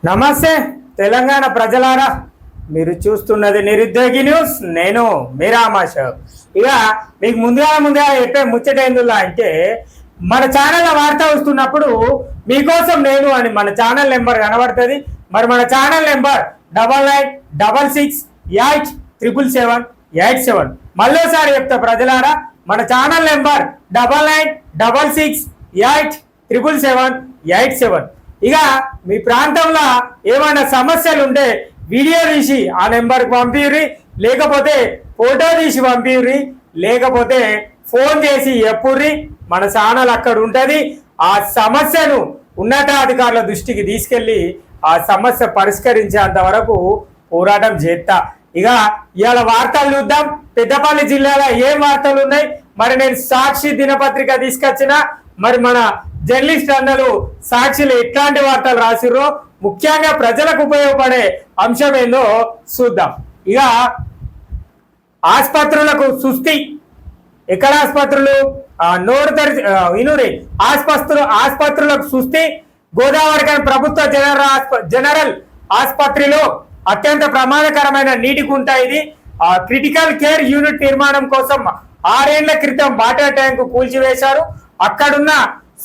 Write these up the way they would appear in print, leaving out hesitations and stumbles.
నమస్తే తెలంగాణ ప్రజలారా, మీరు చూస్తున్నది నిరుద్యోగి న్యూస్. నేను మీరామాష. ఇక మీకు ముందుగా చెప్పే ముచ్చట ఏందులా అంటే, మన ఛానల్లో వార్త వస్తున్నప్పుడు మీకోసం నేను అని మన ఛానల్ నెంబర్ కనబడుతుంది. మరి మన ఛానల్ నెంబర్ 9966877787. మళ్ళోసారి చెప్తా ప్రజలారా, మన ఛానల్ నెంబర్ 9966877787. ఇక మీ ప్రాంతంలో ఏమైనా సమస్యలు ఉంటే వీడియో తీసి ఆ నెంబర్కి పంపిర్రి, లేకపోతే ఫోటో తీసి పంపిర్రి, లేకపోతే ఫోన్ చేసి చెప్పుర్రి. మన ఛానల్ అక్కడ ఉంటుంది. ఆ సమస్యను ఉన్నతాధికారుల దృష్టికి తీసుకెళ్ళి ఆ సమస్య పరిష్కరించేంత వరకు పోరాటం చేస్తా. ఇక ఇవాళ వార్తలు చూద్దాం. పెద్దపల్లి జిల్లాలో ఏం వార్తలు ఉన్నాయి, మరి నేను సాక్షి దినపత్రిక తీసుకొచ్చిన, మరి మన జర్నలిస్ట్ అన్నలు సాక్షిలో ఎట్లాంటి వార్తలు రాసిర్రో, ముఖ్యంగా ప్రజలకు ఉపయోగపడే అంశం ఏందో చూద్దాం. ఇక ఆసుపత్రులకు సుస్థి. ఎక్కడ ఆసుపత్రులు? వినూరి ఆసుపత్రులకు సుస్థి. గోదావరి ప్రభుత్వ జనరల్ ఆసుపత్రిలో అత్యంత ప్రమాదకరమైన నీటి కుంట ఇది. క్రిటికల్ కేర్ యూనిట్ నిర్మాణం కోసం 6 ఏళ్ల క్రితం వాటర్ ట్యాంకు కూల్చివేశారు. అక్కడున్న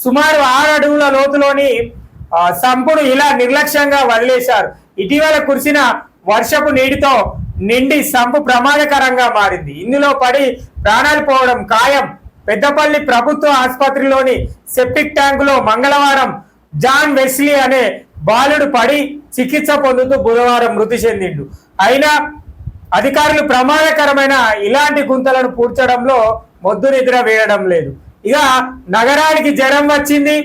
సుమారు 6 అడుగుల లోతులోని సంపును ఇలా నిర్లక్ష్యంగా వదిలేశారు. ఇటీవల కురిసిన వర్షపు నీటితో నిండి సంపు ప్రమాదకరంగా మారింది. ఇందులో పడి ప్రాణాలు పోవడం ఖాయం. పెద్దపల్లి ప్రభుత్వ ఆసుపత్రిలోని సెప్టిక్ ట్యాంకులో మంగళవారం జాన్ వెస్లీ అనే బాలుడు పడి చికిత్స పొందుతూ బుధవారం మృతి చెందిండు. అయినా అధికారులు ప్రమాదకరమైన ఇలాంటి గుంతలను పూడ్చడంలో మొద్దు నిద్ర వేయడం లేదు. ఇక నగరానికి జ్వరం వచ్చింది.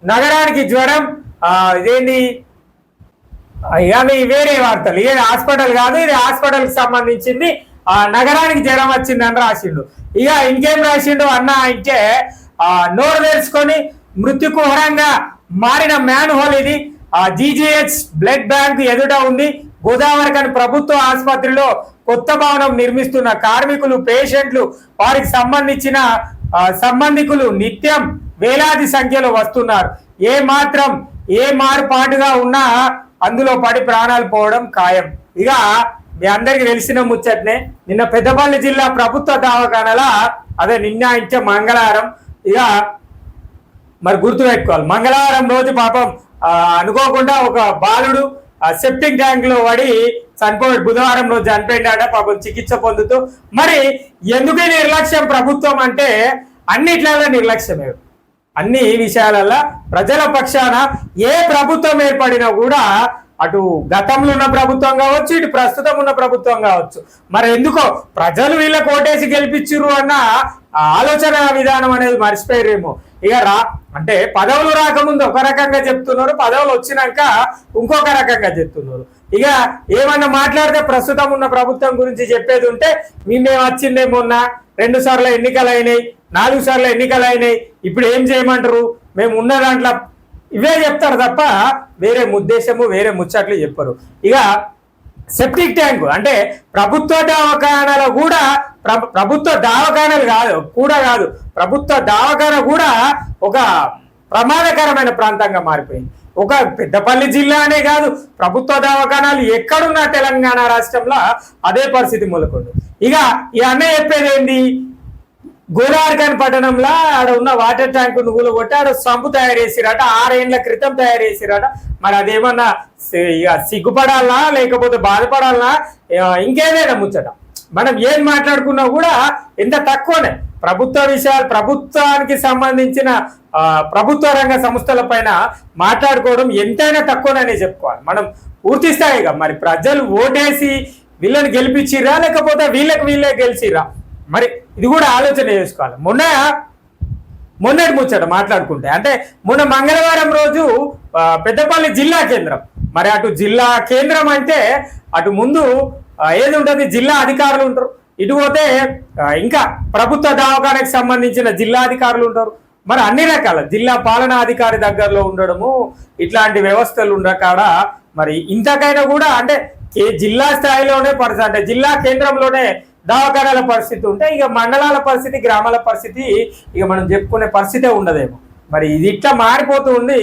నగరానికి జ్వరం ఇదేంటి, ఇవి వేరే వార్తలు. ఇది హాస్పిటల్ కాదు, ఇది హాస్పిటల్కి సంబంధించింది. నగరానికి జ్వరం వచ్చిందని రాసిండు. ఇక ఇంకేం రాసిండు అన్న అంటే, నోరు తెరుచుకొని మృత్యుకుహరంగా మారిన మ్యాన్ హోల్ ఇది. జీజీహెచ్ బ్లడ్ బ్యాంక్ ఎదుట ఉంది. గోదావరి ప్రభుత్వ ఆసుపత్రిలో కొత్త భవనం నిర్మిస్తున్న కార్మికులు, పేషెంట్లు, వారికి సంబంధించిన సంబంధికులు నిత్యం వేలాది సంఖ్యలో వస్తున్నారు. ఏ మారుపాటుగా ఉన్నా అందులో పడి ప్రాణాలు పోవడం ఖాయం. ఇక మీ అందరికి తెలిసిన ముచ్చట్నే, నిన్న పెద్దపల్లి జిల్లా ప్రభుత్వ దవాఖానల నిన్న ఇంచే మంగళవారం. ఇక మరి గుర్తుపెట్టుకోవాలి, మంగళవారం రోజు పాపం అనుకోకుండా ఒక బాలుడు సెప్టిక్ ట్యాంక్ లో పడి చనిపోయాడు. బుధవారం రోజు చనిపోయాడ పాపం చికిత్స పొందుతూ. మరి ఎందుకు నిర్లక్ష్యం ప్రభుత్వం అంటే, అన్నిట్లలో నిర్లక్ష్యమే. అన్ని విషయాలలో ప్రజల పక్షాన ఏ ప్రభుత్వం ఏర్పడినా కూడా, అటు గతంలో ఉన్న ప్రభుత్వం కావచ్చు, ఇటు ప్రస్తుతం ఉన్న ప్రభుత్వం కావచ్చు, మరి ఎందుకో ప్రజలు వీళ్ళకి ఓటేసి గెలిపించిర్రు అన్న ఆలోచన విధానం అనేది మర్చిపోయారేమో. ఇక అంటే పదవులు రాకముందు ఒక రకంగా చెప్తున్నారు, పదవులు వచ్చినాక ఇంకొక రకంగా చెప్తున్నారు. ఇక ఏమన్నా మాట్లాడితే ప్రస్తుతం ఉన్న ప్రభుత్వం గురించి చెప్పేది ఉంటే, మేము వచ్చిందే మొన్న 2 సార్లు ఎన్నికలు అయినాయి, 4 సార్లు ఎన్నికలు అయినాయి, ఇప్పుడు ఏం చేయమంటారు, మేము ఉన్న దాంట్లో ఇవే చెప్తారు తప్ప వేరే ఉద్దేశము వేరే ముచ్చట్లు చెప్పరు. ఇక సెప్టిక్ ట్యాంకు అంటే ప్రభుత్వ దవాఖానాలు కూడా, ప్రభుత్వ దవాఖానాలు కాదు ప్రభుత్వ దవాఖాన కూడా ఒక ప్రమాదకరమైన ప్రాంతంగా మారిపోయింది. ఒక పెద్దపల్లి జిల్లా అనే కాదు, ప్రభుత్వ దవాఖానాలు ఎక్కడున్నా తెలంగాణ రాష్ట్రంలో అదే పరిస్థితి మొదలుకొండు. ఇక ఈ అన్నయ్య చెప్పేది ఏంది, గోదావరి పట్టణంలో ఆడ ఉన్న వాటర్ ట్యాంకు నువ్వులు కొట్టి ఆడ సంపు తయారు చేసిరట, 6 ఏళ్ల క్రితం తయారు చేసిరట. మరి అదేమన్నా సిగ్గుపడాలనా లేకపోతే బాధపడాలనా, ఇంకేదైనా ముచ్చట. మనం ఏం మాట్లాడుకున్నా కూడా ఎంత తక్కువనే. ప్రభుత్వ విషయాలు, ప్రభుత్వానికి సంబంధించిన ప్రభుత్వ రంగ సంస్థల పైన మాట్లాడుకోవడం ఎంతైనా తక్కువననే చెప్పుకోవాలి. మనం పూర్తి స్థాయిగా మరి ప్రజలు ఓటేసి వీళ్ళని గెలిపించిరా లేకపోతే వీళ్ళే గెలిచిరా, మరి ఇది కూడా ఆలోచన చేసుకోవాలి. మొన్నటి ముచ్చట మాట్లాడుకుంటే, అంటే మొన్న మంగళవారం రోజు పెద్దపల్లి జిల్లా కేంద్రం, మరి అటు జిల్లా కేంద్రం అంటే అటు ముందు ఏది ఉంటుంది, జిల్లా అధికారులు ఉంటారు, ఇటు పోతే ఇంకా ప్రభుత్వ దవాఖానకు సంబంధించిన జిల్లా అధికారులు ఉంటారు. మరి అన్ని రకాల జిల్లా పాలనాధికారి దగ్గరలో ఉండడము, ఇట్లాంటి వ్యవస్థలు ఉండకాడ మరి ఇంతకైనా కూడా అంటే జిల్లా స్థాయిలోనే పరిస్థితి, అంటే జిల్లా కేంద్రంలోనే దవాఖానాల పరిస్థితి ఉంటే, ఇక మండలాల పరిస్థితి, గ్రామాల పరిస్థితి ఇక మనం చెప్పుకునే పరిస్థితే ఉండదేమో. మరి ఇది ఇట్లా మారిపోతూ ఉంది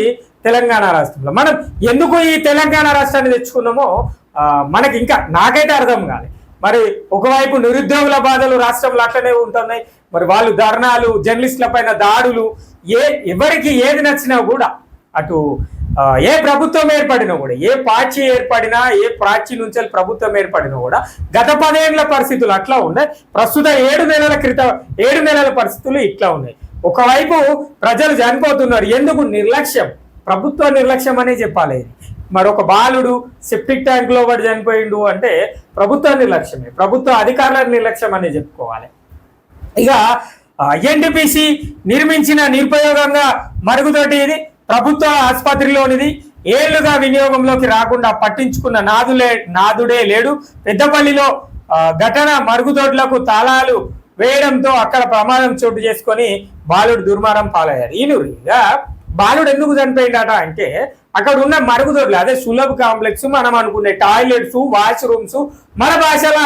తెలంగాణ రాష్ట్రంలో. మనం ఎందుకు ఈ తెలంగాణ రాష్ట్రాన్ని తెచ్చుకున్నామో మనకి ఇంకా నాకైతే అర్థం కాదు. మరి ఒకవైపు నిరుద్యోగుల బాధలు రాష్ట్రంలో అట్లనే ఉంటున్నాయి, మరి వాళ్ళు ధర్నాలు, జర్నలిస్టుల పైన దాడులు, ఎవరికి ఏది నచ్చినా కూడా అటు ఏ ప్రభుత్వం ఏర్పడినా కూడా, ఏ పార్టీ ఏర్పడినా, ఏ పార్టీ నుంచి ప్రభుత్వం ఏర్పడినా కూడా గత 10 ఏళ్ల పరిస్థితులు అట్లా ఉన్నాయి. ప్రస్తుత 7 నెలల పరిస్థితులు ఇట్లా ఉన్నాయి. ఒకవైపు ప్రజలు చనిపోతున్నారు. ఎందుకు? నిర్లక్ష్యం, ప్రభుత్వ నిర్లక్ష్యం అనే చెప్పాలి. మరొక బాలుడు సెప్టిక్ ట్యాంక్ లో పడి చనిపోయిండు అంటే ప్రభుత్వ నిర్లక్ష్యమే, ప్రభుత్వ అధికారుల నిర్లక్ష్యం అనే చెప్పుకోవాలి. ఇక ఎన్టీపీసీ నిర్మించిన నిరుపయోగంగా మరుగుదొడ్డి ఇది ప్రభుత్వ ఆసుపత్రిలోనిది. ఏళ్లుగా వినియోగంలోకి రాకుండా పట్టించుకున్న నాదుడే లేడు. పెద్దపల్లిలో ఘటన, మరుగుదొడ్లకు తాళాలు వేయడంతో అక్కడ ప్రమాదం చోటు చేసుకొని బాలుడు దుర్మారం పాలయ్యారు. ఈనూరిగా బాలుడు ఎందుకు చనిపోయిందట అంటే అక్కడ ఉన్న మరుగుదొడ్లు, అదే సులభ్ కాంప్లెక్స్, మనం అనుకునే టాయిలెట్స్, వాష్రూమ్స్, మన భాషలో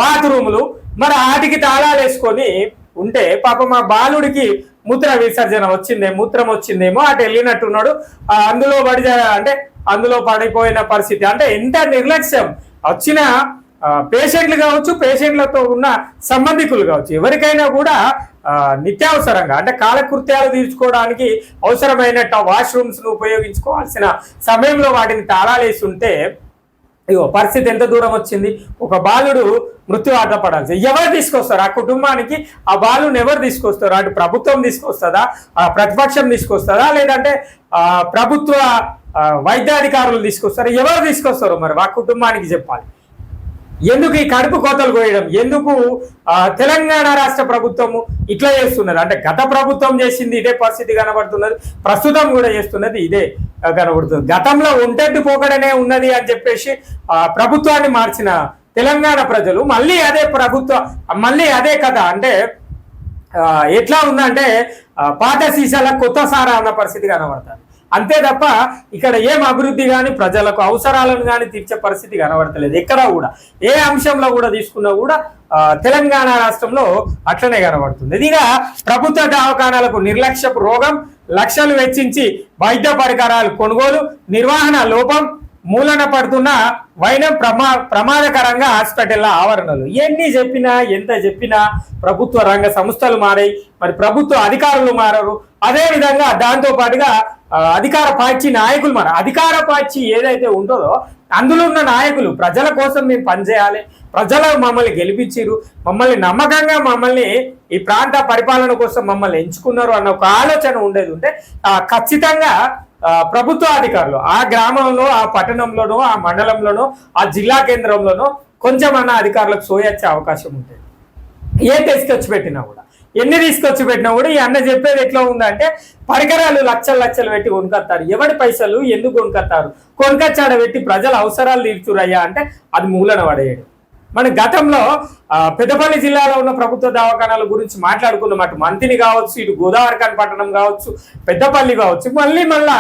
బాత్రూములు, మరి వాటికి తాళాలు వేసుకొని ఉంటే పాపం మా బాలుడికి మూత్ర విసర్జన మూత్రం వచ్చిందేమో, అటు వెళ్ళినట్టున్నాడు, అందులో పడిపోయిన పరిస్థితి. అంటే ఎంత నిర్లక్ష్యం! వచ్చిన పేషెంట్లు కావచ్చు, పేషెంట్లతో ఉన్న సంబంధికులు కావచ్చు, ఎవరికైనా కూడా నిత్యావసరంగా అంటే కాలకృత్యాలు తీర్చుకోవడానికి అవసరమైన వాష్రూమ్స్ ను ఉపయోగించుకోవాల్సిన సమయంలో వాటిని తాళాలేసి ఉంటే ఇగో పరిస్థితి ఎంత దూరం వచ్చింది. ఒక బాలుడు మృత్యువాత పడాల్సి. ఎవరు తీసుకొస్తారు ఆ కుటుంబానికి? ఆ బాలుని ఎవరు తీసుకొస్తారు? అటు ప్రభుత్వం తీసుకొస్తుందా, ప్రతిపక్షం తీసుకొస్తుందా, లేదంటే ప్రభుత్వ వైద్యాధికారులు తీసుకొస్తారా? ఎవరు తీసుకొస్తారు? మరి ఆ కుటుంబానికి చెప్పాలి. ఎందుకు ఈ కడుపు కోతలు కోయడం? ఎందుకు తెలంగాణ రాష్ట్ర ప్రభుత్వము ఇట్లా చేస్తున్నది? అంటే గత ప్రభుత్వం చేసింది ఇదే పరిస్థితి కనబడుతున్నది, ప్రస్తుతం కూడా చేస్తున్నది ఇదే కనబడుతుంది. గతంలో ఒంటెడ్డు పోకడనే ఉన్నది అని చెప్పేసి ప్రభుత్వాన్ని మార్చిన తెలంగాణ ప్రజలు మళ్ళీ అదే కథ. అంటే ఎట్లా ఉందంటే పాత సీసాల కొత్త సారా అన్న పరిస్థితి కనబడుతుంది. అంతే తప్ప ఇక్కడ ఏం అభివృద్ధి కానీ ప్రజలకు అవసరాలను కానీ తీర్చే పరిస్థితి కనబడతలేదు. ఎక్కడ కూడా ఏ అంశంలో కూడా తీసుకున్నా కూడా తెలంగాణ రాష్ట్రంలో అట్లనే కనబడుతుంది. ఇదిగా ప్రభుత్వ దవాఖానాలకు నిర్లక్ష్యపు రోగం, లక్షలు వెచ్చించి వైద్య పరికరాలు కొనుగోలు, నిర్వహణ లోపం మూలన పడుతున్న వైనం ప్రమాదకరంగా హాస్పిటల్ల ఆవరణలు. ఎన్ని చెప్పినా ఎంత చెప్పినా ప్రభుత్వ రంగ సంస్థలు మారాయి, మరి ప్రభుత్వ అధికారులు మారారు. అదే విధంగా దాంతో పాటుగా అధికార పార్టీ నాయకులు అధికార పార్టీ ఏదైతే ఉంటుందో అందులో ఉన్న నాయకులు ప్రజల కోసం మేము పనిచేయాలి, ప్రజలు మమ్మల్ని గెలిపించారు, మమ్మల్ని నమ్మకంగా మమ్మల్ని ఈ ప్రాంత పరిపాలన కోసం మమ్మల్ని ఎంచుకున్నారు అన్న ఒక ఆలోచన ఉండేది ఉంటే ఖచ్చితంగా ప్రభుత్వ అధికారులు ఆ గ్రామంలో, ఆ పట్టణంలోనో, ఆ మండలంలోనో, ఆ జిల్లా కేంద్రంలోనో కొంచెమన్నా అధికారులకు సోయొచ్చే అవకాశం ఉంటుంది. ఎన్ని తీసుకొచ్చి పెట్టినా కూడా ఈ అన్న చెప్పేది ఎట్లా ఉందంటే పరికరాలు లక్షలు పెట్టి కొనుకొస్తారు. ఎవడి పైసలు ఎందుకు కొనుకొస్తారు? కొనుకొచ్చాడ పెట్టి ప్రజల అవసరాలు తీర్చురయ్యా అంటే అది మూలన పడేయడు. మన గతంలో పెద్దపల్లి జిల్లాలో ఉన్న ప్రభుత్వ దవాఖానాల గురించి మాట్లాడుకున్నమాట. మంతిని కావచ్చు, ఇటు గోదావరిఖాన్ పట్టణం కావచ్చు, పెద్దపల్లి కావచ్చు, మళ్ళా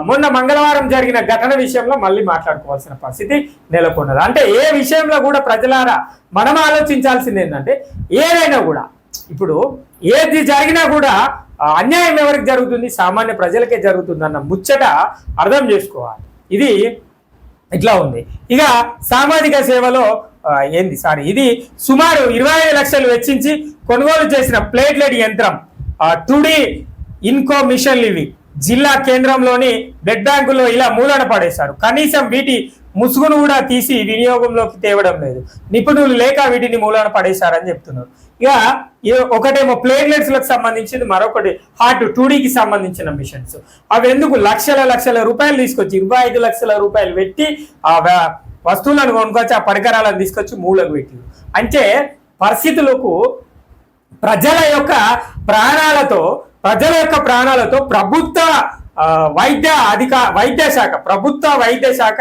మొన్న మంగళవారం జరిగిన ఘటన విషయంలో మళ్ళీ మాట్లాడుకోవాల్సిన పరిస్థితి నెలకొన్నది. అంటే ఏ విషయంలో కూడా ప్రజలారా మనం ఆలోచించాల్సింది ఏంటంటే ఏదైనా కూడా ఇప్పుడు ఏది జరిగినా కూడా అన్యాయం ఎవరికి జరుగుతుంది? సామాన్య ప్రజలకే జరుగుతుంది అన్న ముచ్చట అర్థం చేసుకోవాలి. ఇది ఇట్లా ఉంది. ఇక సామాజిక సేవలో ఇది సుమారు 25 లక్షలు వెచ్చించి కొనుగోలు చేసిన ప్లేట్లెట్ యంత్రం 2D ఇన్కో మిషన్లు ఇవి జిల్లా కేంద్రంలోని బ్లడ్ బ్యాంకుల్లో ఇలా మూలన పడేశారు. కనీసం వీటి ముసుగును కూడా తీసి వినియోగంలోకి తేవడం లేదు. నిపుణులు లేక వీటిని మూలన పడేశారని చెప్తున్నారు. ఇక ఒకటేమో ప్లేట్లెట్స్ లకు సంబంధించింది, మరొకటి హార్ట్ 2Dకి సంబంధించిన మిషన్స్. అవి ఎందుకు లక్షల రూపాయలు తీసుకొచ్చి 25 లక్షల రూపాయలు పెట్టి ఆ వస్తువులను కొనుక్కొచ్చి ఆ పరికరాలను తీసుకొచ్చి మూలకు పెట్టి అంటే పరిస్థితులకు ప్రజల యొక్క ప్రాణాలతో ప్రభుత్వ వైద్య శాఖ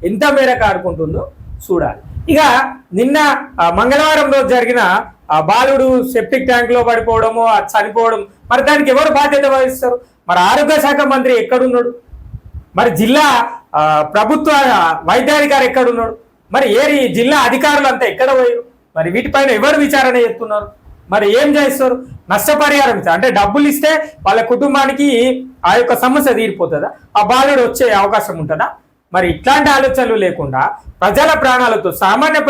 ఎంత మేరకు ఆడుకుంటుందో చూడాలి. ఇక నిన్న మంగళవారం రోజు జరిగిన బాలుడు సెప్టిక్ ట్యాంక్ లో పడిపోవడము, చనిపోవడం, మరి దానికి ఎవరు బాధ్యత వహిస్తారు? మరి ఆరోగ్య శాఖ మంత్రి ఎక్కడున్నాడు? మరి జిల్లా ప్రభుత్వ వైద్యాధికారి ఎక్కడున్నాడు? మరి జిల్లా అధికారులు అంతా ఎక్కడ పోయారు? మరి వీటిపైన ఎవరు విచారణ చేస్తున్నారు? మరి ఏం చేస్తారు? నష్టపరిహారం ఇస్తారు. అంటే డబ్బులు ఇస్తే వాళ్ళ కుటుంబానికి ఆ యొక్క సమస్య తీరిపోతుందా? ఆ బాలుడు వచ్చే అవకాశం ఉంటుందా? మరి ఇట్లాంటి ఆలోచనలు లేకుండా ప్రజల ప్రాణాలతో, సామాన్య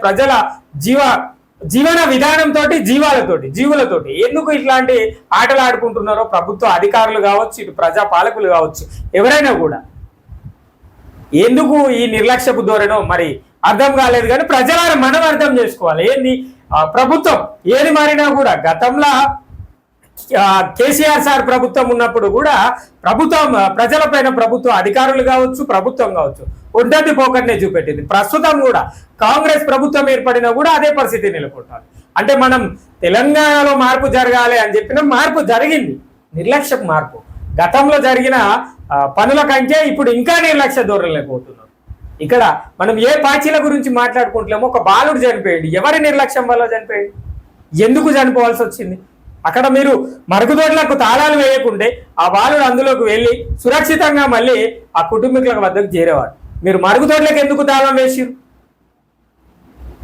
ప్రజల జీవన విధానంతో, జీవులతోటి ఎందుకు ఇట్లాంటి ఆటలు ఆడుకుంటున్నారో ప్రభుత్వ అధికారులు కావచ్చు, ఇటు ప్రజా పాలకులు కావచ్చు, ఎవరైనా కూడా ఎందుకు ఈ నిర్లక్ష్యపు ధోరణో మరి అర్థం కాలేదు. కానీ ప్రజలను మనం అర్థం చేసుకోవాలి. ఏంది ప్రభుత్వం ఏది మారినా కూడా గతంలో కేసీఆర్ సార్ ప్రభుత్వం ఉన్నప్పుడు కూడా ప్రజలపైన ప్రభుత్వ అధికారులు కావచ్చు, ప్రభుత్వం కావచ్చు ఒంటరి పోకట్నే చూపెట్టింది. ప్రస్తుతం కూడా కాంగ్రెస్ ప్రభుత్వం ఏర్పడినా కూడా అదే పరిస్థితి నెలకొంటారు. అంటే మనం తెలంగాణలో మార్పు జరగాలి అని చెప్పిన మార్పు జరిగింది, నిర్లక్ష్యపు మార్పు. గతంలో జరిగిన పనుల కంటే ఇప్పుడు ఇంకా నిర్లక్ష్య ధోరణిలోకి పోతున్నారు. ఇక్కడ మనం ఏ పార్టీల గురించి మాట్లాడుకుంటున్నామో ఒక బాలుడు చనిపోయాడు. ఎవరి నిర్లక్ష్యం వల్ల చనిపోయాడు? ఎందుకు చనిపోవాల్సి వచ్చింది? అక్కడ మీరు మరుగుదొడ్లకు తాళాలు వేయకుంటే ఆ బాలుడు అందులోకి వెళ్ళి సురక్షితంగా మళ్ళీ ఆ కుటుంబీకుల వద్దకు చేరేవాడు. మీరు మరుగుదొడ్లకు ఎందుకు తాళం వేసిరు?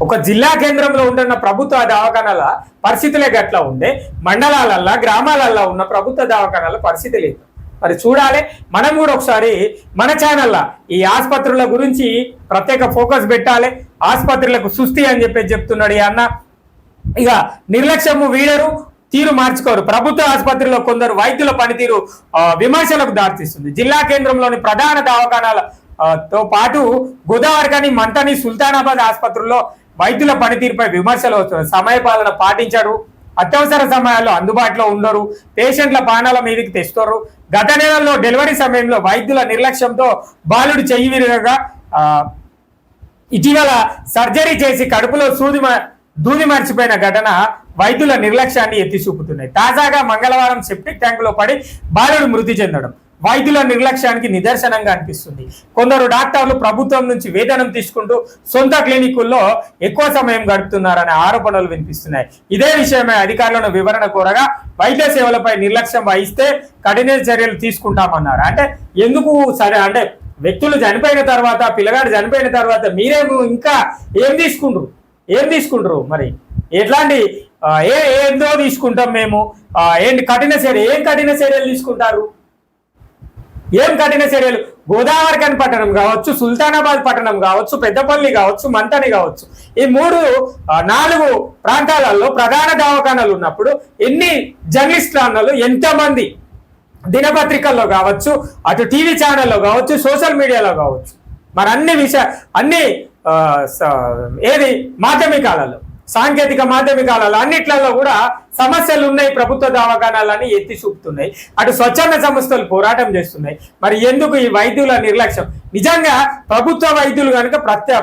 ఒక జిల్లా కేంద్రంలో ఉంటున్న ప్రభుత్వ దవాఖానాల పరిస్థితులే గట్లా ఉండే, మండలాలల్లో గ్రామాలల్లో ఉన్న ప్రభుత్వ దవాఖానాల పరిస్థితి లేదు. మరి చూడాలి. మనం కూడా ఒకసారి మన ఛానల్లో ఈ ఆసుపత్రుల గురించి ప్రత్యేక ఫోకస్ పెట్టాలి. ఆసుపత్రులకు సుస్థి అని చెప్తున్నాడు ఈ అన్న. ఇక నిర్లక్ష్యము వీడరు, తీరు మార్చుకోరు. ప్రభుత్వ ఆసుపత్రిలో కొందరు వైద్యుల పనితీరు విమర్శలకు దారితీస్తుంది. జిల్లా కేంద్రంలోని ప్రధాన దవాఖానాలతో పాటు గోదావరికని, మంతని, సుల్తానాబాద్ ఆసుపత్రుల్లో వైద్యుల పనితీరుపై విమర్శలు వస్తున్నాయి. సమయపాలన పాటించరు, అత్యవసర సమయాల్లో అందుబాటులో ఉండరు, పేషెంట్ల ప్రాణాల మీదకి తెస్తారు. గత నెలలో డెలివరీ సమయంలో వైద్యుల నిర్లక్ష్యంతో బాలుడు చెయ్యి విరగగా ఇటీవల సర్జరీ చేసి కడుపులో దూది మర్చిపోయిన ఘటన వైద్యుల నిర్లక్ష్యాన్ని ఎత్తి చూపుతున్నాయి. తాజాగా మంగళవారం సెప్టిక్ ట్యాంకులో పడి బాలుడు మృతి చెందడం వైద్యుల నిర్లక్ష్యానికి నిదర్శనంగా అనిపిస్తుంది. కొందరు డాక్టర్లు ప్రభుత్వం నుంచి వేతనం తీసుకుంటూ సొంత క్లినికుల్లో ఎక్కువ సమయం గడుపుతున్నారనే ఆరోపణలు వినిపిస్తున్నాయి. ఇదే విషయమై అధికారులను వివరణ కోరగా వైద్య సేవలపై నిర్లక్ష్యం వహిస్తే కఠిన చర్యలు తీసుకుంటామన్నారు. అంటే ఎందుకు సరే, అంటే వ్యక్తులు చనిపోయిన తర్వాత, పిల్లగాడు చనిపోయిన తర్వాత మీరేమో ఇంకా ఏం తీసుకుంటారు? మరి ఎట్లాంటి ఏందో తీసుకుంటాం మేము. ఏంటి కఠిన చర్యలు తీసుకుంటారు? ఏం కఠిన చర్యలు? గోదావరికని పట్టణం కావచ్చు, సుల్తానాబాద్ పట్టణం కావచ్చు, పెద్దపల్లి కావచ్చు, మంతని కావచ్చు, ఈ 4 ప్రాంతాలలో ప్రధాన దవాఖానాలు ఉన్నప్పుడు ఎన్ని జర్నలిస్టులు అన్నలు, ఎంతమంది దినపత్రికల్లో కావచ్చు, అటు టీవీ ఛానల్లో కావచ్చు, సోషల్ మీడియాలో కావచ్చు, మరి అన్ని మాధ్యమికాలలో, సాంకేతిక మాధ్యమికాలలో అన్నిట్లలో కూడా సమస్యలు ఉన్నాయి. ప్రభుత్వ దవాఖానాలని ఎత్తి చూపుతున్నాయి. అటు స్వచ్ఛంద సంస్థలు పోరాటం చేస్తున్నాయి. మరి ఎందుకు ఈ వైద్యుల నిర్లక్ష్యం? నిజంగా ప్రభుత్వ వైద్యులు కనుక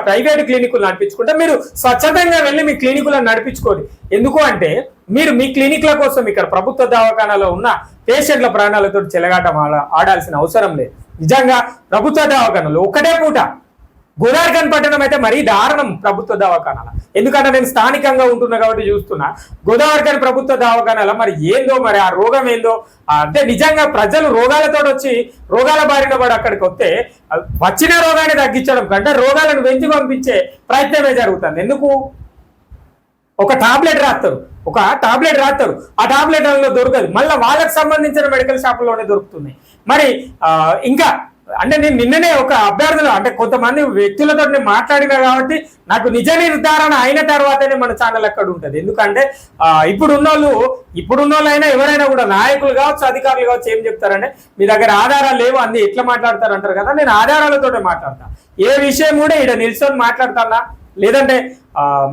ప్రైవేట్ క్లినికులు నడిపించుకుంటే మీరు స్వచ్ఛందంగా వెళ్ళి మీ క్లినికులను నడిపించుకోండి. ఎందుకు అంటే మీరు మీ క్లినిక్ల కోసం ఇక్కడ ప్రభుత్వ దవాఖానాలో ఉన్న పేషెంట్ల ప్రాణాలతో చెలగాటం ఆడాల్సిన అవసరం లేదు. నిజంగా ప్రభుత్వ దవాఖానాలు ఒకటే పూట, గోదావరికని పట్టణం అయితే మరీ దారుణం ప్రభుత్వ దవాఖానాల. ఎందుకంటే నేను స్థానికంగా ఉంటున్నా కాబట్టి చూస్తున్నా. గోదావరికని ప్రభుత్వ దవాఖానాల మరి ఏందో, మరి ఆ రోగం ఏందో, అంటే నిజంగా ప్రజలు రోగాలతో వచ్చి రోగాల బారిన పడి అక్కడికి వస్తే వచ్చిన రోగాన్ని తగ్గించడం కంటే రోగాలను పెంచి పంపించే ప్రయత్నమే జరుగుతుంది. ఎందుకు? ఒక టాబ్లెట్ రాస్తారు, ఆ టాబ్లెట్ అందులో దొరకదు, మళ్ళీ వాళ్ళకి సంబంధించిన మెడికల్ షాపుల్లోనే దొరుకుతున్నాయి. మరి ఇంకా అంటే నేను నిన్ననే ఒక అభ్యర్థులు, అంటే కొంతమంది వ్యక్తులతో నేను మాట్లాడినా కాబట్టి నాకు నిజ నిర్ధారణ అయిన తర్వాతనే మన ఛానల్ అక్కడ ఉంటుంది. ఎందుకంటే ఇప్పుడున్న వాళ్ళైనా ఎవరైనా కూడా నాయకులు కావచ్చు, అధికారులు కావచ్చు, ఏం చెప్తారంటే మీ దగ్గర ఆధారాలు లేవు, అన్ని ఎట్లా మాట్లాడతారు అంటారు కదా. నేను ఆధారాలతోనే మాట్లాడతా. ఏ విషయం కూడా ఇక్కడ నిల్చొని మాట్లాడతానా, లేదంటే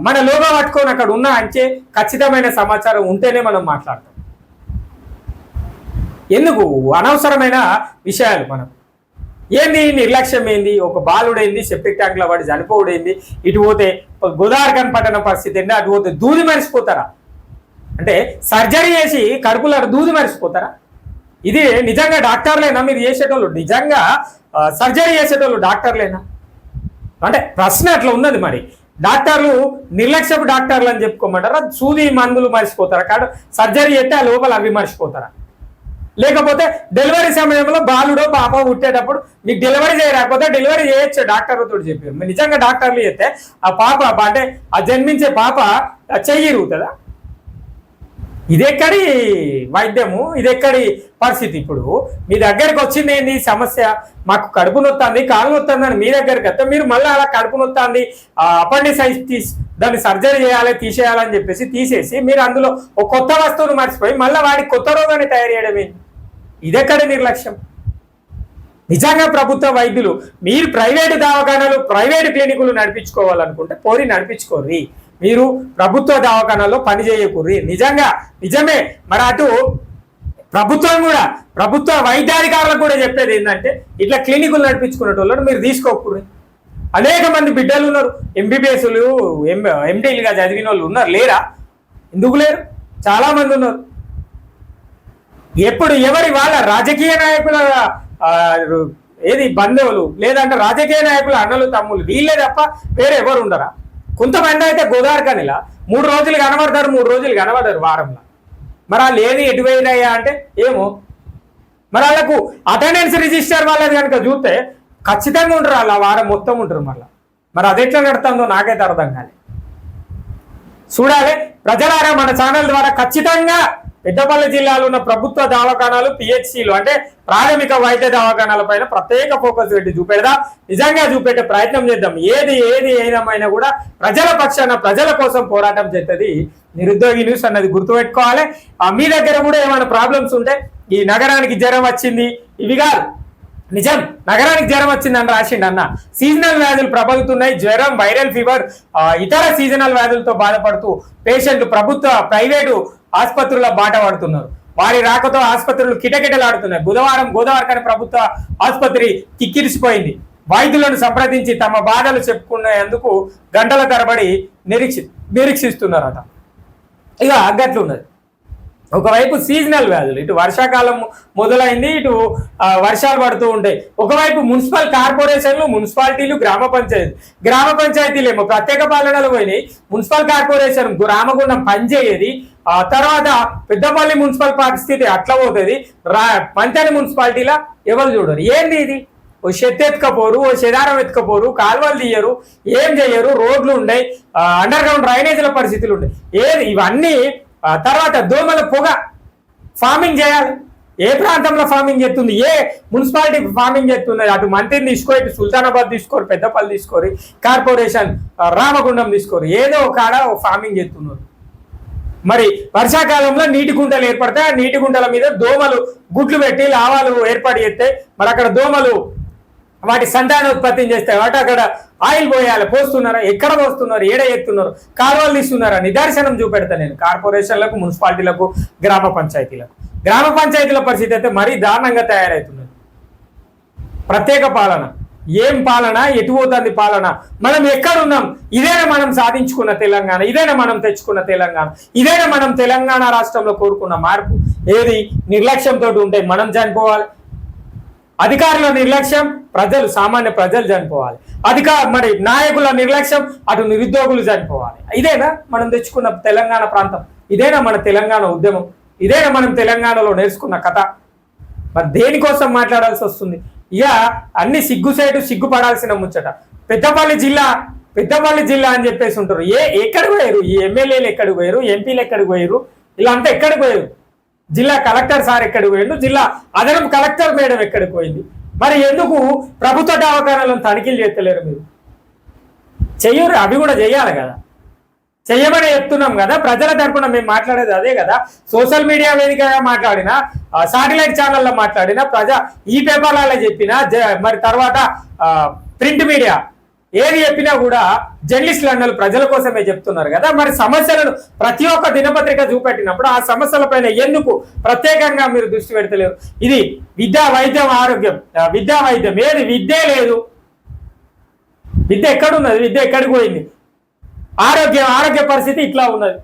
మన లోగో పట్టుకొని అక్కడ ఉన్న అంటే ఖచ్చితమైన సమాచారం ఉంటేనే మనం మాట్లాడతాం. ఎందుకు అనవసరమైన విషయాలు? మనం ఏంది నిర్లక్ష్యం ఏంది? ఒక బాలుడైంది, సెప్టిక్ ట్యాంక్లో పడి చనిపోవడైంది, ఇటు పోతే గోదావరికని పట్టణం పరిస్థితి ఏంటి, అటు పోతే దూది మరిచిపోతారా? అంటే సర్జరీ చేసి కడుపులో దూది మరిచిపోతారా? ఇది నిజంగా డాక్టర్లేనా మీరు చేసేటోళ్ళు? నిజంగా సర్జరీ చేసేటోళ్ళు డాక్టర్లేనా? అంటే ప్రశ్న అట్లా ఉన్నది. మరి డాక్టర్లు నిర్లక్ష్యపు డాక్టర్లు అని చెప్పుకోమంటారా? సూది మందులు మరిచిపోతారా? కాదు సర్జరీ చేస్తే ఆ లోపల అవి మర్చిపోతారా? లేకపోతే డెలివరీ సమయంలో బాలుడో పాప పుట్టేటప్పుడు మీకు డెలివరీ చేయకపోతే డెలివరీ చేయొచ్చు డాక్టర్ తోటి చెప్పారు. నిజంగా డాక్టర్లు చెప్తే ఆ పాప అంటే ఆ జన్మించే పాప చెయ్యిరుగుతుందా? ఇదెక్కడి వైద్యము, ఇదెక్కడి పరిస్థితి? ఇప్పుడు మీ దగ్గరకు వచ్చింది ఏంది సమస్య? మాకు కడుపు నొత్తాంది, కాలు నొత్తాంది అని మీ దగ్గరికి వస్తే మీరు మళ్ళీ అలా కడుపు నొత్తాంది అపెండిసైటిస్ దాన్ని సర్జరీ చేయాలి తీసేయాలని చెప్పేసి తీసేసి మీరు అందులో ఒక కొత్త వస్తువును మర్చిపోయి మళ్ళీ వాడికి కొత్త రోగాన్ని తయారు చేయడమే. ఇదెక్కడి నిర్లక్ష్యం? నిజంగా ప్రభుత్వ వైద్యులు మీరు ప్రైవేటు దవాఖానాలు ప్రైవేటు క్లినికులు నడిపించుకోవాలనుకుంటే పోరి నడిపించుకోర్రి, మీరు ప్రభుత్వ దవాఖానాల్లో పని చేయకూర్రి. నిజమే. మరి అటు ప్రభుత్వం కూడా ప్రభుత్వ వైద్యాధికారులకు కూడా చెప్పేది ఏంటంటే ఇట్లా క్లినికులు నడిపించుకునేటోళ్ళని మీరు తీసుకోకూర్రి. అనేక మంది బిడ్డలు ఉన్నారు, ఎంబీబీఎస్లు ఎండీలుగా చదివిన వాళ్ళు ఉన్నారు, లేరా? ఎందుకు లేరు? చాలా మంది ఉన్నారు. ఎప్పుడు ఎవరి వాళ్ళ రాజకీయ నాయకుల ఏది బంధువులు లేదంటే రాజకీయ నాయకుల అన్నలు తమ్ముళ్ళు వీళ్ళే తప్ప వేరే ఎవరు ఉండరా? కొంతమంది అయితే గోదావరికనిలా 3 రోజులు కనబడతారు, 3 రోజులు కనబడరు వారంలో. మరి వాళ్ళు ఏది ఎటువైనాయా అంటే ఏమో. మరి వాళ్ళకు అటెండెన్స్ రిజిస్టర్ వాళ్ళది కనుక చూస్తే ఖచ్చితంగా ఉంటారు, వాళ్ళు ఆ వారం మొత్తం ఉంటారు. మరి అది ఎట్లా నడుతుందో నాకైతే అర్థం కాలేదు. చూడాలి ప్రజలారా, మన ఛానల్ ద్వారా ఖచ్చితంగా పెద్దపల్లి జిల్లాలో ఉన్న ప్రభుత్వ దవాఖానాలు పిహెచ్సిలు అంటే ప్రాథమిక వైద్య దవాఖానాల పైన ప్రత్యేక ఫోకస్ పెట్టి చూపెడదాం. నిజంగా చూపెట్టే ప్రయత్నం చేద్దాం. ఏది ఏమైనా కూడా ప్రజల పక్షాన ప్రజల కోసం పోరాటం చేస్తుంది నిరుద్యోగి న్యూస్ అన్నది గుర్తుపెట్టుకోవాలి. మీ దగ్గర కూడా ఏమైనా ప్రాబ్లమ్స్ ఉంటే ఈ నగరానికి జ్వరం వచ్చింది ఇవి కాదు, నిజం నగరానికి జ్వరం వచ్చిందని రాసిండు అన్న. సీజనల్ వ్యాధులు ప్రబలుతున్నాయి, జ్వరం, వైరల్ ఫీవర్, ఇతర సీజనల్ వ్యాధులతో బాధపడుతూ పేషెంట్లు ప్రభుత్వ ప్రైవేటు ఆసుపత్రుల బాట పడుతున్నారు. వారి రాకతో ఆసుపత్రులు కిటకిటలాడుతున్నాయి. బుధవారం గోదావరికని ప్రభుత్వ ఆసుపత్రి కిక్కిరిసిపోయింది. వైద్యులను సంప్రదించి తమ బాధలు చెప్పుకునేందుకు గంటల తరబడి నిరీక్షిస్తున్నారట. ఇక గట్లున్నది. ఒకవైపు సీజనల్ వ్యాధులు, ఇటు వర్షాకాలం మొదలైంది, ఇటు వర్షాలు పడుతూ ఉంటాయి. ఒకవైపు మున్సిపల్ కార్పొరేషన్లు, మున్సిపాలిటీలు, గ్రామ పంచాయతీలు ఏమో ప్రత్యేక పాలనలు పోయినాయి. మున్సిపల్ కార్పొరేషన్ రామగుండం పనిచేయేది, తర్వాత పెద్దపల్లి మున్సిపల్ పరిస్థితి అట్లా పోతుంది. పంచాయతీ మున్సిపాలిటీలా ఎవరు చూడరు. ఏంది ఇది? ఓ చెత్త ఎత్తుకపోరు, ఓ చెదారం ఎత్తుకపోరు, కాలువలు తీయరు, ఏం చేయరు, రోడ్లు ఉన్నాయి, అండర్ గ్రౌండ్ డ్రైనేజీల పరిస్థితులు ఉన్నాయి. ఇవన్నీ తర్వాత దోమల పొగ, ఫార్మింగ్ చేయాలి. ఏ ప్రాంతంలో ఫార్మింగ్ చేస్తుంది, ఏ మున్సిపాలిటీ ఫార్మింగ్ చేస్తుంది? అటు మంత్రిని తీసుకో, ఇటు సుల్తానాబాద్ తీసుకోరు, పెద్దపల్లి తీసుకోరు, కార్పొరేషన్ రామగుండం తీసుకోరు, ఏదో ఒక కాడ ఫార్మింగ్ చేస్తున్నారు. మరి వర్షాకాలంలో నీటి గుంటలు ఏర్పడతాయి. ఆ నీటి గుంటల మీద దోమలు గుడ్లు పెట్టి లావాలు ఏర్పాటు చేస్తే మరి అక్కడ దోమలు వాటి సంతానోత్పత్తిని చేస్తాయి. వాటి అక్కడ ఆయిల్ పోస్తున్నారా? ఎక్కడ పోస్తున్నారు? ఏడ ఎత్తున్నారు? కాలువలు తీస్తున్నారా? నిదర్శనం చూపెడతా నేను కార్పొరేషన్లకు, మున్సిపాలిటీలకు, గ్రామ పంచాయతీల పరిస్థితి అయితే మరీ దారుణంగా తయారవుతున్నది. ప్రత్యేక పాలన, ఏం పాలన? ఎటు పోతుంది పాలన? మనం ఎక్కడున్నాం? ఇదేనా మనం సాధించుకున్న తెలంగాణ? ఇదేనా మనం తెచ్చుకున్న తెలంగాణ? ఇదేనా మనం తెలంగాణ రాష్ట్రంలో కోరుకున్న మార్పు? ఏది నిర్లక్ష్యంతో ఉంటే మనం చనిపోవాలి. అధికారుల నిర్లక్ష్యం, సామాన్య ప్రజలు చనిపోవాలి. మరి నాయకుల నిర్లక్ష్యం, అటు నిరుద్యోగులు చనిపోవాలి. ఇదేనా మనం తెచ్చుకున్న తెలంగాణ ప్రాంతం? ఇదేనా మన తెలంగాణ ఉద్యమం? ఇదేనా మనం తెలంగాణలో నేర్చుకున్న కథ? మరి దేనికోసం మాట్లాడాల్సి వస్తుంది? ఇక అన్ని సిగ్గుపడాల్సిన ముచ్చట. పెద్దపల్లి జిల్లా అని చెప్పేసి ఉంటారు. ఎక్కడికి పోయారు ఈ ఎమ్మెల్యేలు? ఎక్కడికి పోయారు? ఎంపీలు ఎక్కడికి పోయారు? ఇలా అంతా ఎక్కడికి పోయారు? జిల్లా కలెక్టర్ సార్ ఎక్కడికి పోయిండు? జిల్లా అదనపు కలెక్టర్ మేడం ఎక్కడికి పోయింది? మరి ఎందుకు ప్రభుత్వ దవాఖానాలను తనిఖీలు చేస్తలేరు? మీరు చెయ్యరు, అవి కూడా చెయ్యాలి కదా. చెయ్యమని చెప్తున్నాం కదా, ప్రజల తరపున మేము మాట్లాడేది అదే కదా. సోషల్ మీడియా వేదికగా మాట్లాడినా, సాటిలైట్ ఛానల్లో మాట్లాడినా, ఈ పేపర్లలో చెప్పినా, మరి తర్వాత ప్రింట్ మీడియా ఏది చెప్పినా కూడా జర్నలిస్టులు అన్నలు ప్రజల కోసమే చెప్తున్నారు కదా. మరి సమస్యలను ప్రతి ఒక్క దినపత్రిక చూపెట్టినప్పుడు ఆ సమస్యలపైన ఎందుకు ప్రత్యేకంగా మీరు దృష్టి పెడతలేరు? ఇది విద్య, వైద్యం, ఆరోగ్యం, ఏది విద్య లేదు. విద్య ఎక్కడున్నది? విద్య ఎక్కడికి పోయింది? ఆరోగ్య పరిస్థితి ఇట్లా ఉన్నది.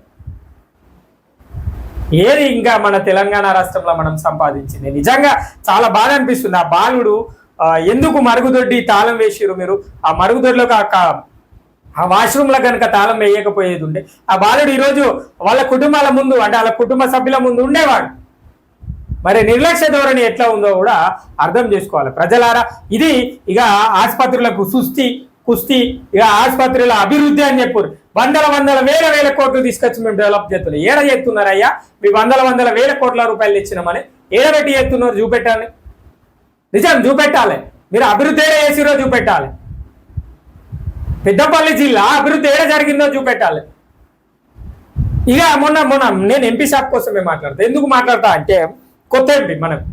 ఏది ఇంకా మన తెలంగాణ రాష్ట్రంలో మనం సంపాదించింది? నిజంగా చాలా బాధ అనిపిస్తుంది. ఆ బాలుడు ఎందుకు మరుగుదొడ్డి తాళం వేసిరు? మీరు ఆ మరుగుదొడ్లోకి ఆ వాష్రూమ్లో కనుక తాళం వేయకపోయేది ఉండే ఆ బాలుడు ఈరోజు వాళ్ళ కుటుంబాల ముందు, అంటే వాళ్ళ కుటుంబ సభ్యుల ముందు ఉండేవాడు. మరి నిర్లక్ష్య ధోరణి ఎట్లా ఉందో కూడా అర్థం చేసుకోవాలి ప్రజలారా. ఇది ఇక ఆసుపత్రులకు కుస్తీ ఇక ఆసుపత్రుల అభివృద్ధి అని చెప్పారు. వందల వేల కోట్లు తీసుకొచ్చి మేము డెవలప్ చేస్తున్నాం. ఏడ చేస్తున్నారు అయ్యా? మీ వందల వేల కోట్ల రూపాయలు ఇచ్చినామని ఏడబెట్టి చేస్తున్నారు? చూపెట్టాలి, నిజం చూపెట్టాలి. మీరు అభివృద్ధి ఏడ చేసిరో చూపెట్టాలి. పెద్దపల్లి జిల్లా అభివృద్ధి ఏడ జరిగిందో చూపెట్టాలి. ఇక మొన్న నేను ఎంపీ షాప్ కోసమే మాట్లాడతా. ఎందుకు మాట్లాడతా అంటే కొత్త ఎంపీ మనకు.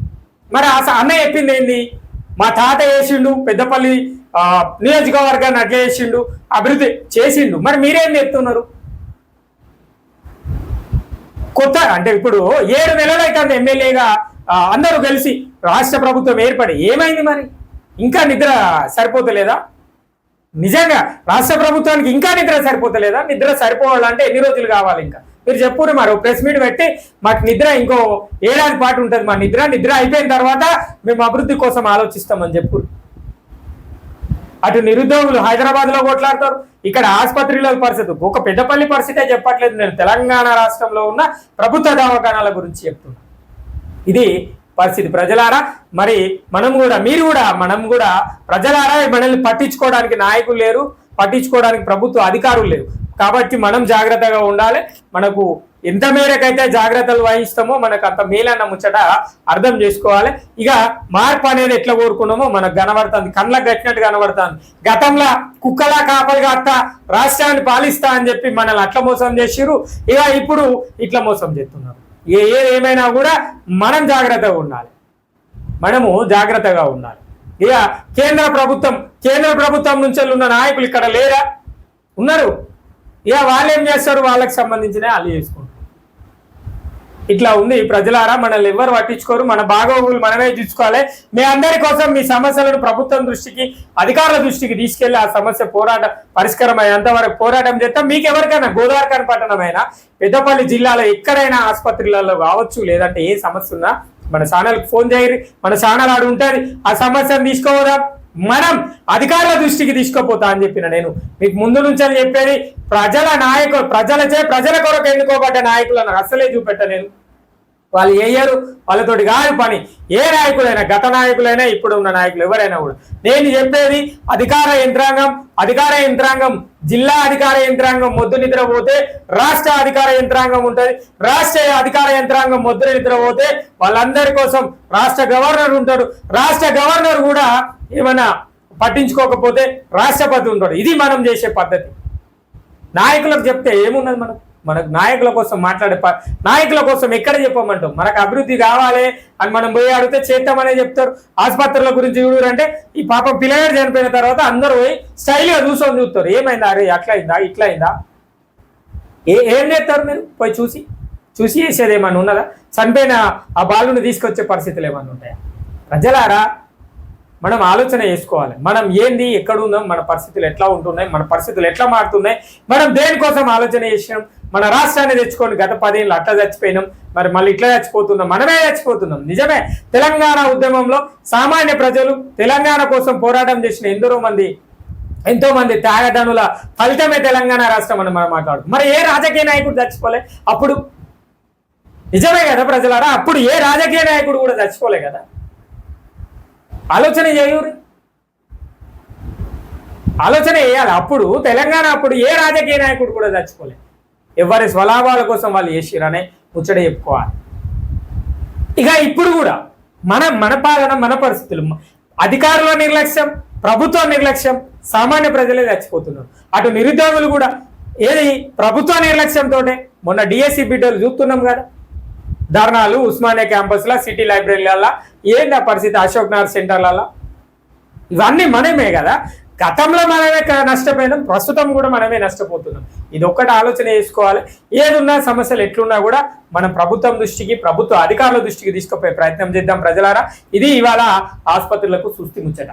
మరి అన్న చెప్పింది ఏంది? మా తాత వేసిండు, పెద్దపల్లి నియోజకవర్గాన్ని అట్లా చేసిండు, అభివృద్ధి చేసిండు. మరి మీరేం చెప్తున్నారు? కొత్త అంటే ఇప్పుడు 7 నెలలు అవుతుంది ఎమ్మెల్యేగా అందరూ కలిసి రాష్ట్ర ప్రభుత్వం ఏర్పడి. ఏమైంది మరి? ఇంకా నిద్ర సరిపోతలేదా? నిజంగా రాష్ట్ర ప్రభుత్వానికి ఇంకా నిద్ర సరిపోతలేదా? నిద్ర సరిపోవాలంటే ఎన్ని రోజులు కావాలి? ఇంకా మీరు చెప్పురు. మరి ప్రెస్ మీట్ పెట్టి మాకు నిద్ర ఇంకో ఏడాది పాటు ఉంటుంది, మా నిద్ర అయిపోయిన తర్వాత మేము అభివృద్ధి కోసం ఆలోచిస్తామని చెప్పురు. అటు నిరుద్యోగులు హైదరాబాద్ లో కొట్లాడతారు, ఇక్కడ ఆసుపత్రిలో పరిస్థితి. ఒక పెద్దపల్లి పరిస్థితే చెప్పట్లేదు, నేను తెలంగాణ రాష్ట్రంలో ఉన్న ప్రభుత్వ దవాఖానాల గురించి చెప్తున్నా. ఇది పరిస్థితి ప్రజలారా. మరి మనం కూడా ప్రజలారా మనల్ని పట్టించుకోవడానికి నాయకులు లేరు, పట్టించుకోవడానికి ప్రభుత్వ అధికారులు లేరు. కాబట్టి మనం జాగ్రత్తగా ఉండాలి. మనకు ఎంత మేరకైతే జాగ్రత్తలు వహిస్తామో మనకు అంత మేలన్న ముచ్చట అర్థం చేసుకోవాలి. ఇక మార్పు అనేది ఎట్లా కోరుకున్నామో మనకు కనబడుతుంది, కళ్ళకు కట్టినట్టు కనబడుతుంది. గతంలో కుక్కలా కాపలిగా రాష్ట్రాన్ని పాలిస్తా అని చెప్పి మనల్ని అట్లా మోసం చేసిరు, ఇక ఇప్పుడు ఇట్లా మోసం చేస్తున్నారు. ఏమైనా కూడా మనం జాగ్రత్తగా ఉండాలి, మనము జాగ్రత్తగా ఉండాలి. ఇక కేంద్ర ప్రభుత్వం నుంచి ఉన్న నాయకులు ఇక్కడ లేరా? ఉన్నారు. ఇక వాళ్ళు ఏం చేస్తారు? వాళ్ళకి సంబంధించిన వాళ్ళు చేసుకుంటారు. ఇట్లా ఉంది ప్రజలారా. మనల్ని ఎవరు పట్టించుకోరు, మన బాగోగులు మనమే చూసుకోవాలి. మీ అందరి కోసం మీ సమస్యలను ప్రభుత్వం దృష్టికి, అధికారుల దృష్టికి తీసుకెళ్లి ఆ సమస్య పరిష్కారం అయ్యేంత వరకు పోరాటం చేస్తాం. మీకు ఎవరికైనా గోదావరిఖని పట్టణమైనా పెద్దపల్లి జిల్లాలో ఎక్కడైనా ఆసుపత్రులలో కావచ్చు, లేదంటే ఏ సమస్య ఉన్నా మన ఛానల్కి ఫోన్ చేయరు, మన ఛానల్ ఆడు ఉంటుంది. ఆ సమస్యను తీసుకోవద్దాం, మనం అధికారుల దృష్టికి తీసుకుపోతా అని చెప్పిన నేను మీకు ముందు నుంచి అని చెప్పేది. ప్రజల కొరకు ఎన్నుకోబడ్డ నాయకులను అస్సలే చూపెట్ట నేను. వాళ్ళు వేయరు, వాళ్ళతోటి కాదు పని. ఏ నాయకులైనా, గత నాయకులైనా ఇప్పుడు ఉన్న నాయకులు ఎవరైనా కూడా నేను చెప్పేది అధికార యంత్రాంగం జిల్లా అధికార యంత్రాంగం మొద్దు నిద్రపోతే రాష్ట్ర అధికార యంత్రాంగం ఉంటుంది. రాష్ట్ర అధికార యంత్రాంగం మొద్దు నిద్రపోతే వాళ్ళందరి కోసం రాష్ట్ర గవర్నర్ ఉంటాడు. రాష్ట్ర గవర్నర్ కూడా ఏమైనా పట్టించుకోకపోతే రాష్ట్రపతి ఉంటాడు. ఇది మనం చేసే పద్ధతి. నాయకులకు చెప్తే ఏమున్నది? మనకు నాయకుల కోసం నాయకుల కోసం ఎక్కడ చెప్పమంటాం? మనకు అభివృద్ధి కావాలి అని మనం పోయి అడిగితే చేద్దామనే చెప్తారు. ఆసుపత్రుల గురించి చూడంటే ఈ పాపం పిల్లగాడు చనిపోయిన తర్వాత అందరూ పోయి స్టైల్గా చూస్తారు. ఏమైందా? అరే అట్లయిందా, ఇట్లయిందా? ఏం చేస్తారు మీరు? పోయి చూసి చేసేది ఏమన్నా ఉన్నదా? చనిపోయిన ఆ బాలుని తీసుకొచ్చే పరిస్థితులు ఏమన్నా ఉంటాయా? ప్రజలారా, మనం ఆలోచన చేసుకోవాలి. మనం ఏంది, ఎక్కడున్నాం, మన పరిస్థితులు ఎట్లా ఉంటున్నాయి, మన పరిస్థితులు ఎట్లా మారుతున్నాయి, మనం దేనికోసం ఆలోచన చేసినాం. మన రాష్ట్రాన్ని తెచ్చుకొని గత 10 ఏళ్ళు అట్లా చచ్చిపోయినాం, మరి మళ్ళీ ఇట్లా చచ్చిపోతున్నాం, మనమే చచ్చిపోతున్నాం. నిజమే, తెలంగాణ ఉద్యమంలో సామాన్య ప్రజలు తెలంగాణ కోసం పోరాటం చేసిన ఎంతో మంది త్యాగదనుల ఫలితమే తెలంగాణ రాష్ట్రం అని మనం మాట్లాడుతాం. మరి ఏ రాజకీయ నాయకుడు చచ్చిపోలే అప్పుడు? నిజమే కదా ప్రజలారా, అప్పుడు ఏ రాజకీయ నాయకుడు కూడా చచ్చిపోలే కదా. ఆలోచన చేయాలి. అప్పుడు తెలంగాణ అప్పుడు ఏ రాజకీయ నాయకుడు కూడా చచ్చిపోలే. ఎవరి స్వలాభాల కోసం వాళ్ళు చేసిరనే ముచ్చట చెప్పుకోవాలి. ఇక ఇప్పుడు కూడా మన పాలన, మన పరిస్థితులు, అధికారుల నిర్లక్ష్యం, ప్రభుత్వ నిర్లక్ష్యం, సామాన్య ప్రజలే చచ్చిపోతున్నారు. అటు నిరుద్యోగులు కూడా ఏది ప్రభుత్వ నిర్లక్ష్యంతో మొన్న డిఎస్సి బిడ్డలు చూస్తున్నాం కదా, ధర్నాలు ఉస్మానియా క్యాంపస్లో, సిటీ లైబ్రరీలలో, ఏంటి ఆ పరిస్థితి, అశోక్ నగర్ సెంటర్లలో. ఇవన్నీ మనమే కదా. గతంలో మనమే నష్టపోయినాం, ప్రస్తుతం కూడా మనమే నష్టపోతున్నాం. ఇది ఒక్కటి ఆలోచన చేసుకోవాలి. ఏదున్నా సమస్యలు ఎట్లున్నా కూడా మనం ప్రభుత్వం దృష్టికి, ప్రభుత్వ అధికారుల దృష్టికి తీసుకుపోయే ప్రయత్నం చేద్దాం ప్రజలారా. ఇది ఇవాళ ఆసుపత్రులకు సుస్థి ముచ్చట.